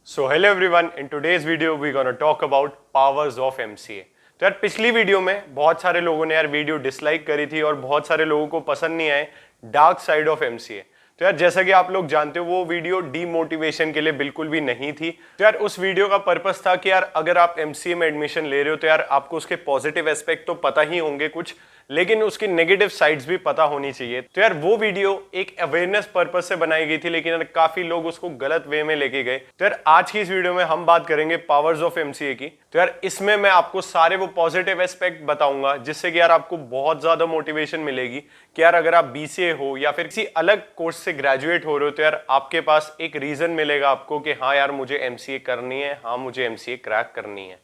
So hello everyone, in today's video we're gonna talk about powers of MCA। तो यार पिछली video में बहुत सारे लोगों ने यार वीडियो डिसलाइक करी थी और बहुत सारे लोगों को पसंद नहीं आए डार्क साइड ऑफ MCA। तो यार जैसा कि आप लोग जानते हो वो वीडियो डीमोटिवेशन के लिए बिल्कुल भी नहीं थी। तो यार उस वीडियो का पर्पस था कि यार अगर आप MCA में एडमिशन ले रहे हो तो यार आपको उसके पॉजिटिव एस्पेक्ट तो पता ही होंगे कुछ, लेकिन उसकी नेगेटिव साइड्स भी पता होनी चाहिए। तो यार वो वीडियो एक अवेयरनेस पर्पस से बनाई गई थी, लेकिन यार काफी लोग उसको गलत वे में लेके गए। तो यार आज की इस वीडियो में हम बात करेंगे पावर्स ऑफ MCA की। तो यार इसमें मैं आपको सारे वो पॉजिटिव एस्पेक्ट बताऊंगा जिससे कि यार आपको बहुत ज्यादा मोटिवेशन मिलेगी कि यार अगर आप BCA हो या फिर किसी अलग कोर्स से ग्रेजुएट हो रहे हो तो यार आपके पास एक रीजन मिलेगा आपको कि हाँ यार मुझे MCA करनी है, हाँ मुझे MCA क्रैक करनी है।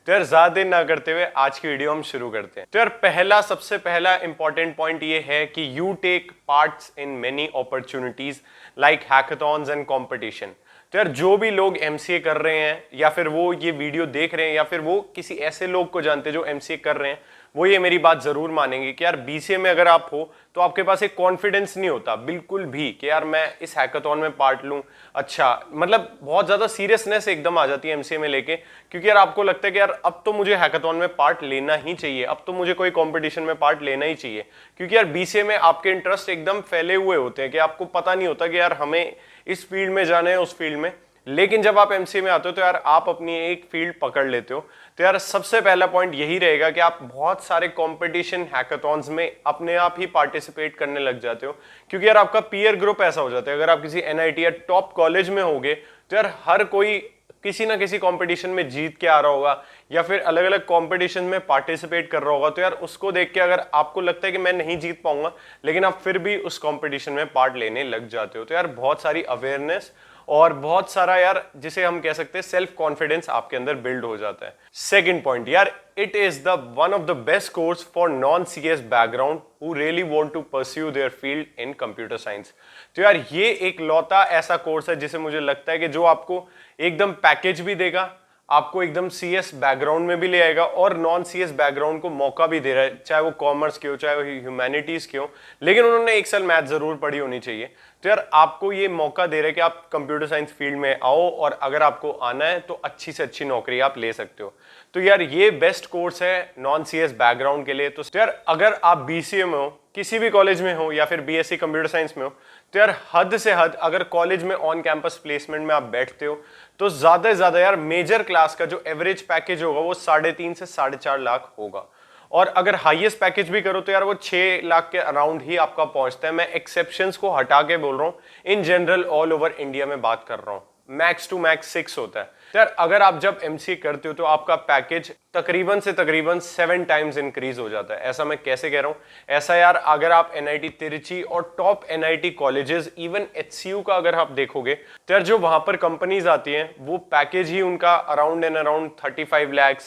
तो यार ज्यादा देर ना करते हुए आज की वीडियो हम शुरू करते हैं। तो यार सबसे पहला इंपॉर्टेंट पॉइंट ये है कि you take parts in many opportunities like hackathons and competition. तो यार जो भी लोग MCA कर रहे हैं या फिर वो ये वीडियो देख रहे हैं या फिर वो किसी ऐसे लोग को जानते हैं जो MCA कर रहे हैं, वो ये मेरी बात जरूर मानेंगे कि यार BCA में अगर आप हो तो आपके पास एक कॉन्फिडेंस नहीं होता बिल्कुल भी कि यार मैं इस हैकाथॉन में पार्ट लूं। अच्छा मतलब बहुत ज्यादा सीरियसनेस एकदम आ जाती है MCA में लेके, क्योंकि यार आपको लगता है कि यार अब तो मुझे हैकाथॉन में पार्ट लेना ही चाहिए, अब तो मुझे कोई कंपटीशन में पार्ट लेना ही चाहिए। क्योंकि यार BCA में आपके इंटरेस्ट एकदम फैले हुए होते हैं कि आपको पता नहीं होता कि यार हमें इस फील्ड में जाना है उस फील्ड में। लेकिन जब आप MCA में आते हो तो यार आप अपनी एक फील्ड पकड़ लेते हो। तो यार सबसे पहला पॉइंट यही रहेगा कि आप बहुत सारे कंपटीशन हैकाथॉन्स में अपने आप ही पार्टिसिपेट करने लग जाते हो, क्योंकि यार आपका पीयर ग्रुप ऐसा हो जाता है। अगर आप किसी NIT या टॉप कॉलेज में होगे तो यार हर कोई किसी ना किसी कंपटीशन में जीत के आ रहा होगा या फिर अलग अलग कंपटीशन में पार्टिसिपेट कर रहा होगा। तो यार उसको देख के अगर आपको लगता है कि मैं नहीं जीत पाऊंगा, लेकिन आप फिर भी उस कंपटीशन में पार्ट लेने लग जाते हो। तो यार बहुत सारी अवेयरनेस और बहुत सारा यार जिसे हम कह सकते हैं सेल्फ कॉन्फिडेंस आपके अंदर बिल्ड हो जाता है। सेकंड पॉइंट यार, it is the one of the best course for non CS background who really want to pursue their field in computer science. तो यार ये एक लौता ऐसा कोर्स है जिसे मुझे लगता है कि जो आपको एकदम पैकेज भी देगा, आपको एकदम CS बैकग्राउंड में भी ले आएगा और नॉन CS बैकग्राउंड को मौका भी दे रहा है, चाहे वो कॉमर्स के हो चाहे वो ह्यूमैनिटीज के हो, लेकिन उन्होंने एक साल मैथ जरूर पढ़ी होनी चाहिए। तो यार आपको ये मौका दे रहा है कि आप कंप्यूटर साइंस फील्ड में आओ और अगर आपको आना है तो अच्छी से अच्छी नौकरी आप ले सकते हो। तो यार ये बेस्ट कोर्स है नॉन CS बैकग्राउंड के लिए। तो यार अगर आप BCA में हो, किसी भी कॉलेज में हो या फिर BSc कंप्यूटर साइंस में हो, तो यार हद से हद अगर कॉलेज में ऑन कैंपस प्लेसमेंट में आप बैठते हो तो ज्यादा से ज्यादा यार मेजर क्लास का जो एवरेज पैकेज होगा वो 3.5 से 4.5 लाख होगा। और अगर हाईएस्ट पैकेज भी करो तो यार वो 6 लाख के अराउंड ही आपका पहुंचता है। मैं एक्सेप्शंस को हटा के बोल रहा हूँ, in general all over India में बात कर रहा हूँ। मैक्स टू मैक्स 6 होता है। तो यार अगर आप जब MCA करते हो तो आपका पैकेज तकरीबन से तकरीबन 7 टाइम्स इंक्रीज हो जाता है। ऐसा मैं कैसे कह रहा हूँ, ऐसा यार अगर आप NIT तिरुचि और top NIT colleges even HCU का अगर आप देखोगे तो यार जो वहां पर कंपनीज आती हैं वो पैकेज ही उनका around and around 35 lakh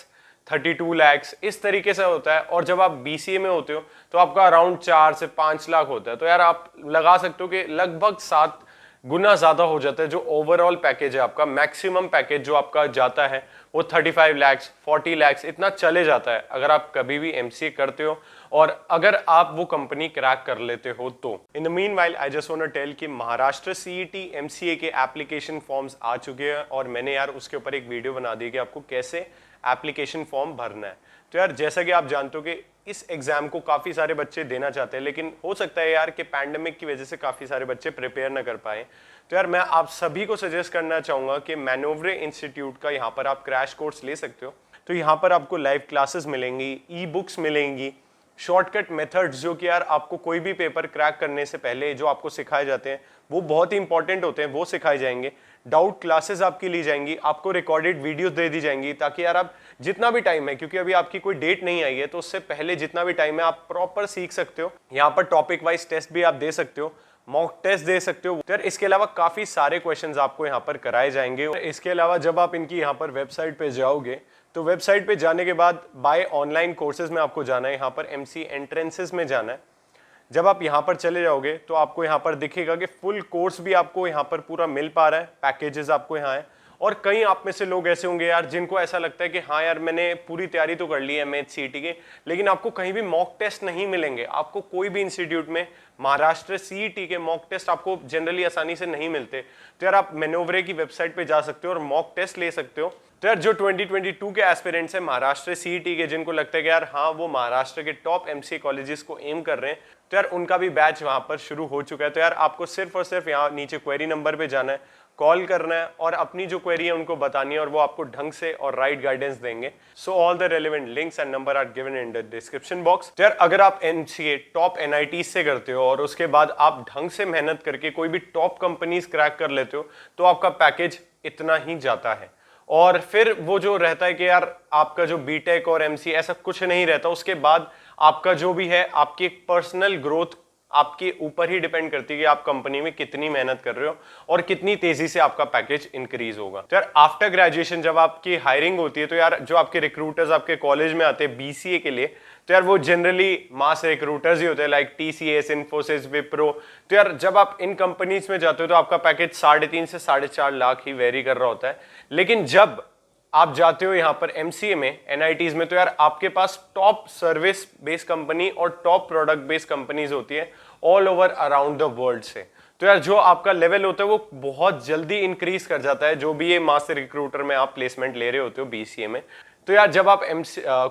32 lakh इस तरीके से होता है। और जब आप BCA में होते हो तो आपका अराउंड 4 से 5 लाख होता है। तो यार आप लगा सकते हो कि लगभग 7 गुना ज्यादा हो जाता है जो ओवरऑल पैकेज है आपका। मैक्सिमम पैकेज जो आपका जाता है वो 35 लाख 40 लाख इतना चले जाता है अगर आप कभी भी MCA करते हो और अगर आप वो कंपनी क्रैक कर लेते हो तो। In the meanwhile I just want to tell कि महाराष्ट्र CET MCA के एप्लीकेशन फॉर्म्स आ चुके हैं और मैंने यार उसके ऊपर एक वीडियो बना दी कि आपको कैसे एप्लीकेशन फॉर्म भरना है। तो यार जैसा कि आप जानते हो कि इस एग्जाम को काफी सारे बच्चे देना चाहते हैं, लेकिन हो सकता है यार कि पैंडेमिक की वजह से काफी सारे बच्चे प्रिपेयर ना कर पाए। तो यार मैं आप सभी को सजेस्ट करना चाहूंगा कि मैनोव्रे इंस्टीट्यूट का यहाँ पर आप क्रैश कोर्स ले सकते हो। तो यहाँ पर आपको लाइव क्लासेस मिलेंगी, ई-बुक्स मिलेंगी, शॉर्टकट मेथड्स जो कि यार आपको कोई भी पेपर क्रैक करने से पहले जो आपको सिखाए जाते हैं वो बहुत ही इंपॉर्टेंट होते हैं, वो सिखाए जाएंगे। डाउट क्लासेस आपकी ली जाएंगी, आपको रिकॉर्डेड वीडियोस दे दी जाएंगी ताकि यार आप जितना भी टाइम है, क्योंकि अभी आपकी कोई डेट नहीं आई है तो उससे पहले जितना भी टाइम है आप प्रॉपर सीख सकते हो। यहाँ पर टॉपिक वाइज टेस्ट भी आप दे सकते हो, मॉक टेस्ट दे सकते हो। यार इसके अलावा काफी सारे क्वेश्चंस आपको यहाँ पर कराए जाएंगे। इसके अलावा जब आप इनकी यहाँ पर वेबसाइट पे जाओगे तो वेबसाइट पे जाने के बाद बाय ऑनलाइन कोर्सेज में आपको जाना है, यहाँ पर MC एंट्रेंसेस में जाना है। जब आप यहाँ पर चले जाओगे तो आपको यहाँ पर दिखेगा कि फुल कोर्स भी आपको यहाँ पर पूरा मिल पा रहा है, पैकेजेस आपको यहाँ है और कई आप में से लोग ऐसे होंगे यार जिनको ऐसा लगता है कि हाँ यार मैंने पूरी तैयारी तो कर ली है MAH-CET के, लेकिन आपको कहीं भी मॉक टेस्ट नहीं मिलेंगे। आपको कोई भी इंस्टीट्यूट में महाराष्ट्र CET के मॉक टेस्ट आपको जनरली आसानी से नहीं मिलते। तो यार आप मैनोवरे की वेबसाइट पे जा सकते हो और मॉक टेस्ट ले सकते हो। तो यार जो 2022 के एस्पिरेंट्स हैं महाराष्ट्र CET के, जिनको लगता है कि यार हाँ वो महाराष्ट्र के टॉप MCA कॉलेजेस को एम कर रहे हैं, तो यार उनका भी बैच वहां पर शुरू हो चुका है। तो यार आपको सिर्फ और सिर्फ यहाँ नीचे क्वेरी नंबर पे जाना है, कॉल करना है और अपनी जो क्वेरी है उनको बतानी है और वो आपको ढंग से और राइट गाइडेंस देंगे। So all the relevant links and number are given in the description box. तो यार अगर आप MCA टॉप NIT से करते हो और उसके बाद आप ढंग से मेहनत करके कोई भी टॉप कंपनीज क्रैक कर लेते हो, तो आपका पैकेज इतना ही जाता है। और फिर वो जो रहता है कि यार आपका जो बीटेक और MCA ऐसा कुछ नहीं रहता, उसके बाद आपका जो भी है आपकी एक पर्सनल ग्रोथ आपके ऊपर ही डिपेंड करती है कि आप कंपनी में कितनी मेहनत कर रहे हो और कितनी तेजी से आपका पैकेज इंक्रीज होगा। तो यार आफ्टर ग्रेजुएशन जब आपकी हायरिंग होती है, तो यार जो आपके रिक्रूटर्स आपके कॉलेज में आते हैं BCA के लिए, तो यार वो जनरली मास रिक्रूटर्स ही होते हैं, लाइक TCS, इन्फोसिस, विप्रो। तो यार जब आप इन कंपनीज में जाते हो तो आपका पैकेज 3.5 से 4.5 लाख ही वेरी कर रहा होता है। लेकिन जब आप जाते हो यहाँ पर MCA में NITs में, तो यार आपके पास टॉप सर्विस बेस्ड कंपनी और टॉप प्रोडक्ट बेस्ड कंपनीज होती है all over around the world से। तो यार जो आपका लेवल होता है वो बहुत जल्दी इंक्रीज कर जाता है, जो भी ये मास्टर रिक्रूटर में आप प्लेसमेंट ले रहे होते हो BCA में। तो यार जब आप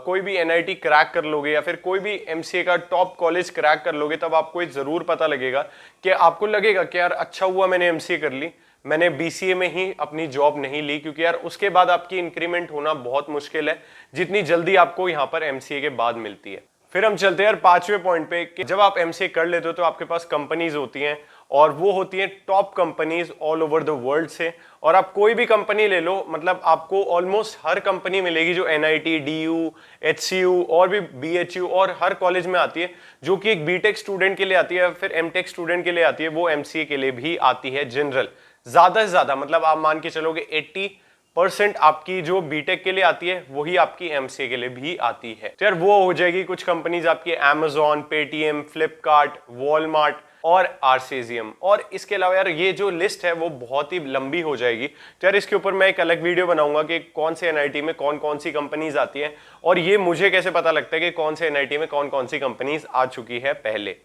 कोई भी NIT क्रैक कर लोगे या फिर कोई भी MCA का टॉप कॉलेज क्रैक कर लोगे, तब आपको ये जरूर पता लगेगा कि आपको लगेगा कि यार अच्छा हुआ मैंने MCA कर ली, मैंने BCA में ही अपनी जॉब नहीं ली, क्योंकि यार उसके बाद आपकी इंक्रीमेंट होना बहुत मुश्किल है जितनी जल्दी आपको यहाँ पर MCA के बाद मिलती है। फिर हम चलते हैं यार 5वें पॉइंट पे कि जब आप MCA कर लेते हो तो आपके पास कंपनीज होती हैं और वो होती हैं top companies all over the world से। और आप कोई भी कंपनी ले लो, मतलब आपको ऑलमोस्ट हर कंपनी मिलेगी जो NIT, DU, HCU और भी BHU और हर कॉलेज में आती है, जो कि एक बीटेक स्टूडेंट के लिए आती है, फिर MTech स्टूडेंट के लिए आती है, वो MCA के लिए भी आती है जनरल। ज्यादा से ज्यादा मतलब आप मान के चलोगे 80% आपकी जो बीटेक के लिए आती है वही आपकी MCA के लिए भी आती है। तो यार वो हो जाएगी कुछ कंपनीज आपकी Amazon, Paytm, Flipkart, Walmart और RCSM। और इसके अलावा यार ये जो लिस्ट है वो बहुत ही लंबी हो जाएगी, तो यार इसके ऊपर मैं एक अलग वीडियो बनाऊंगा कि कौन से NIT में कौन कौन सी कंपनीज आती हैं और ये मुझे कैसे पता लगता है कि कौन से NIT में कौन कौन सी कंपनीज आ चुकी है पहले।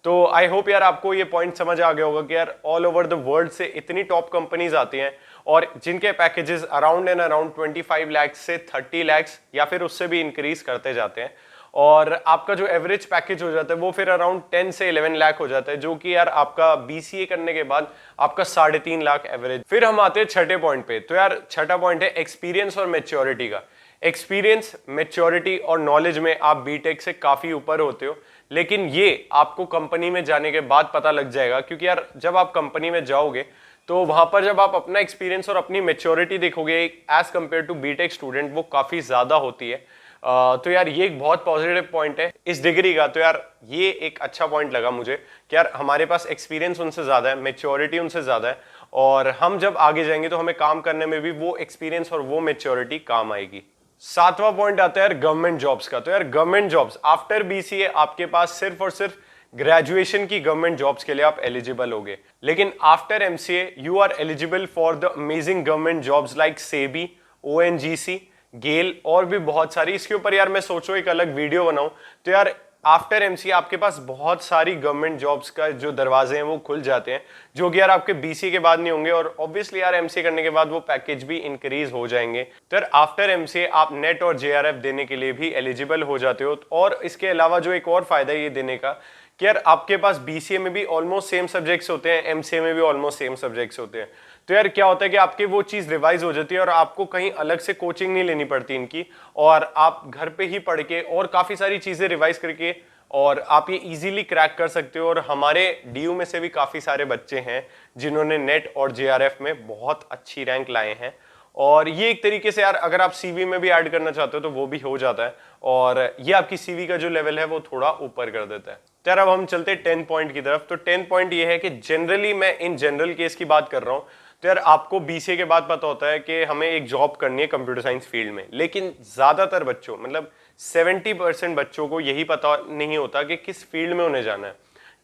तो आई होप यार आपको ये पॉइंट समझ आ गया होगा कि यार ऑल ओवर द वर्ल्ड से इतनी टॉप कंपनीज आती हैं और जिनके packages around and around 25 lakh से 30 लाख या फिर उससे भी इंक्रीज करते जाते हैं। और आपका जो एवरेज पैकेज हो जाता है वो फिर अराउंड 10 से 11 लाख हो जाता है, जो कि यार आपका BCA करने के बाद आपका 3.5 लाख एवरेज। फिर हम आते हैं छठे पॉइंट पे। तो यार छठा पॉइंट है एक्सपीरियंस और मैच्योरिटी का। एक्सपीरियंस, मैच्योरिटी और नॉलेज में आप बीटेक से काफी ऊपर होते हो, लेकिन ये आपको कंपनी में जाने के बाद पता लग जाएगा, क्योंकि यार जब आप कंपनी में जाओगे तो वहां पर जब आप अपना एक्सपीरियंस और अपनी मैच्योरिटी देखोगे as compare to BTech student, वो काफी ज्यादा होती है। तो यार ये एक बहुत पॉजिटिव पॉइंट है इस डिग्री का। तो यार ये एक अच्छा पॉइंट लगा मुझे कि यार हमारे पास एक्सपीरियंस उनसे ज्यादा है, मैच्योरिटी उनसे ज्यादा है, और हम जब आगे जाएंगे तो हमें काम करने में भी वो एक्सपीरियंस और वो मैच्योरिटी काम आएगी। सातवां पॉइंट आता है यार गवर्नमेंट जॉब्स का। तो यार गवर्नमेंट जॉब्स आफ्टर BCA आपके पास सिर्फ और सिर्फ ग्रेजुएशन की गवर्नमेंट जॉब्स के लिए आप एलिजिबल होगे, लेकिन after MCA you are eligible for the amazing government jobs like SEBI, ONGC, GAIL और भी बहुत सारी। इसके ऊपर यार मैं सोचो एक अलग वीडियो बनाऊं। तो यार आफ्टर MCA आपके पास बहुत सारी गवर्नमेंट जॉब्स का जो दरवाजे हैं वो खुल जाते हैं, जो कि यार आपके BCA के बाद नहीं होंगे, और ऑब्वियसली यार MCA करने के बाद वो पैकेज भी इंक्रीज हो जाएंगे। तो यार आफ्टर MCA आप नेट और JRF देने के लिए भी एलिजिबल हो जाते हो। और इसके अलावा जो एक और फायदा है ये देने का कि यार आपके पास BCA में भी ऑलमोस्ट सेम सब्जेक्ट्स होते हैं, MCA में भी ऑलमोस्ट सेम सब्जेक्ट्स होते हैं। तो यार क्या होता है कि आपकी वो चीज रिवाइज हो जाती है और आपको कहीं अलग से कोचिंग नहीं लेनी पड़ती इनकी, और आप घर पे ही पढ़ के और काफी सारी चीजें रिवाइज करके और आप ये इजीली क्रैक कर सकते हो। और हमारे DU में से भी काफी सारे बच्चे हैं जिन्होंने नेट और JRF में बहुत अच्छी रैंक लाए हैं, और ये एक तरीके से यार अगर आप CV में भी ऐड करना चाहते हो तो वो भी हो जाता है, और ये आपकी CV का जो लेवल है वो थोड़ा ऊपर कर देता है। तो यार अब हम चलते हैं 10 पॉइंट की तरफ। तो 10 पॉइंट ये है कि जनरली मैं इन जनरल केस की बात कर रहा हूँ। तो यार आपको BCA के बाद पता होता है कि हमें एक जॉब करनी है कंप्यूटर साइंस फील्ड में, लेकिन ज्यादातर बच्चों मतलब 70% बच्चों को यही पता नहीं होता कि किस फील्ड में उन्हें जाना है।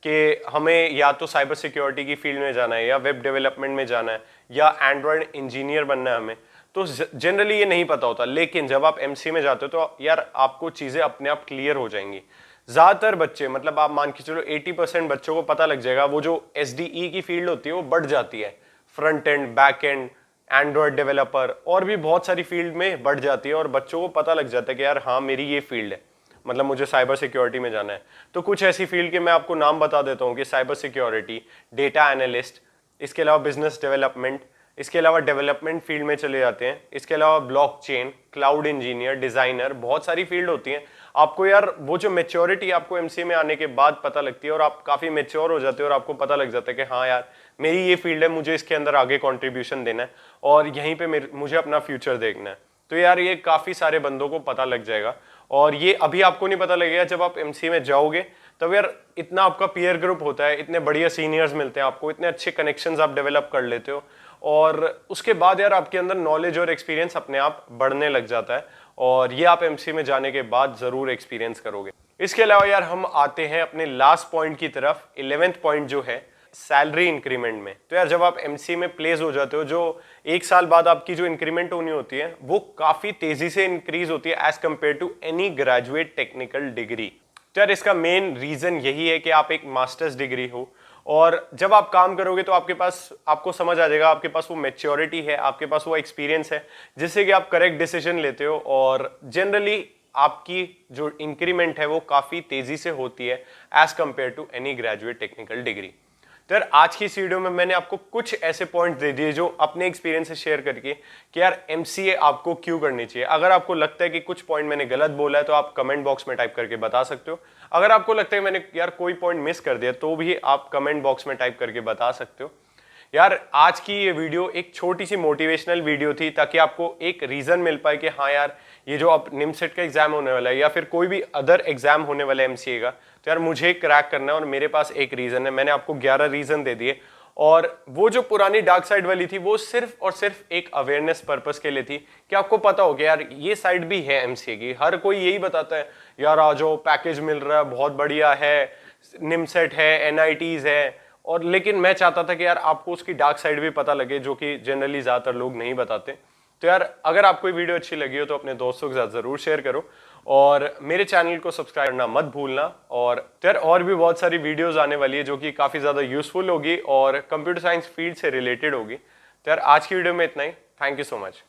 कि हमें या तो साइबर सिक्योरिटी की फील्ड में जाना है या वेब डेवलपमेंट में जाना है या एंड्रॉयड इंजीनियर बनना है हमें, तो जनरली ये नहीं पता होता। लेकिन जब आप एमसीए में जाते हो तो यार आपको चीज़ें अपने आप क्लियर हो जाएंगी। ज़्यादातर बच्चे, मतलब आप मान के चलो 80% बच्चों को पता लग जाएगा, वो जो एसडीई की फील्ड होती है वो बढ़ जाती है, front end, back and, Android developer और भी बहुत सारी फील्ड में बढ़ जाती है और बच्चों को पता लग जाता है कि यार हाँ मेरी ये फील्ड है, मतलब मुझे साइबर सिक्योरिटी में जाना है। तो कुछ ऐसी फील्ड के मैं आपको नाम बता देता हूँ कि साइबर सिक्योरिटी, डेटा एनालिस्ट, इसके अलावा बिजनेस डेवलपमेंट, इसके अलावा डेवलपमेंट फील्ड में चले जाते हैं, इसके अलावा ब्लॉकचेन, क्लाउड इंजीनियर, डिजाइनर, बहुत सारी फील्ड होती हैं। आपको यार वो जो मेच्योरिटी आपको एमसीए में आने के बाद पता लगती है और आप काफी मेच्योर हो जाते हो और आपको पता लग जाता है कि हाँ यार मेरी ये फील्ड है, मुझे इसके अंदर आगे कंट्रीब्यूशन देना है और यहीं पे मुझे अपना फ्यूचर देखना है। तो यार ये काफी सारे बंदों को पता लग जाएगा और ये अभी आपको नहीं पता लगेगा, जब आप एमसीए में जाओगे तब यार इतना आपका पीयर ग्रुप होता है, इतने बढ़िया सीनियर्स मिलते हैं आपको, इतने अच्छे कनेक्शंस आप डेवलप कर लेते हो और उसके बाद यार आपके अंदर नॉलेज और एक्सपीरियंस अपने आप बढ़ने लग जाता है और ये आप एमसीए में जाने के बाद जरूर एक्सपीरियंस करोगे। इसके अलावा यार हम आते हैं अपने लास्ट पॉइंट की तरफ, 11th पॉइंट जो है सैलरी इंक्रीमेंट में। तो यार जब आप एमसीए में प्लेस हो जाते हो, जो एक साल बाद आपकी जो इंक्रीमेंट होनी होती है वो काफी तेजी से इंक्रीज होती है as compare to any graduate technical degree. तो यार इसका मेन रीजन यही है कि आप एक मास्टर्स डिग्री हो और जब आप काम करोगे तो आपको समझ आ जाएगा, आपके पास वो मैच्योरिटी है, आपके पास वो एक्सपीरियंस है जिससे कि आप करेक्ट डिसीजन लेते हो और जनरली आपकी जो इंक्रीमेंट है वो काफी तेजी से होती है as compare to any graduate technical degree. तो यार आज की इस वीडियो में मैंने आपको कुछ ऐसे पॉइंट दे दिए जो अपने एक्सपीरियंस से शेयर करके कि यार एमसीए आपको क्यों करनी चाहिए। अगर आपको लगता है कि कुछ पॉइंट मैंने गलत बोला है तो आप कमेंट बॉक्स में टाइप करके बता सकते हो। अगर आपको लगता है मैंने यार कोई पॉइंट मिस कर दिया तो भी आप कमेंट बॉक्स में टाइप करके बता सकते हो। यार आज की ये वीडियो एक छोटी सी मोटिवेशनल वीडियो थी ताकि आपको एक रीजन मिल पाए कि हाँ यार ये जो अब निमसेट का एग्जाम होने वाला है या फिर कोई भी अदर एग्जाम होने वाला है एमसीए का, तो यार मुझे क्रैक करना है और मेरे पास एक रीजन है। मैंने आपको 11 रीजन दे दिए और वो जो पुरानी डार्क साइड वाली थी वो सिर्फ और सिर्फ एक अवेयरनेस पर्पस के लिए थी कि आपको पता हो कि यार ये साइड भी है एमसीए की। हर कोई यही बताता है यार आ जाओ, पैकेज मिल रहा है, बहुत बढ़िया है, निमसेट है, एनआईटीज है, और लेकिन मैं चाहता था कि यार आपको उसकी डार्क साइड भी पता लगे जो कि जनरली ज्यादातर लोग नहीं बताते। तो यार अगर आपको ये वीडियो अच्छी लगी हो तो अपने दोस्तों के साथ जरूर शेयर करो और मेरे चैनल को सब्सक्राइब करना मत भूलना। और तो यार और भी बहुत सारी वीडियोस आने वाली है जो कि काफी ज्यादा यूजफुल होगी और कंप्यूटर साइंस फील्ड से रिलेटेड होगी। तो यार आज की वीडियो में इतना ही। Thank you so much.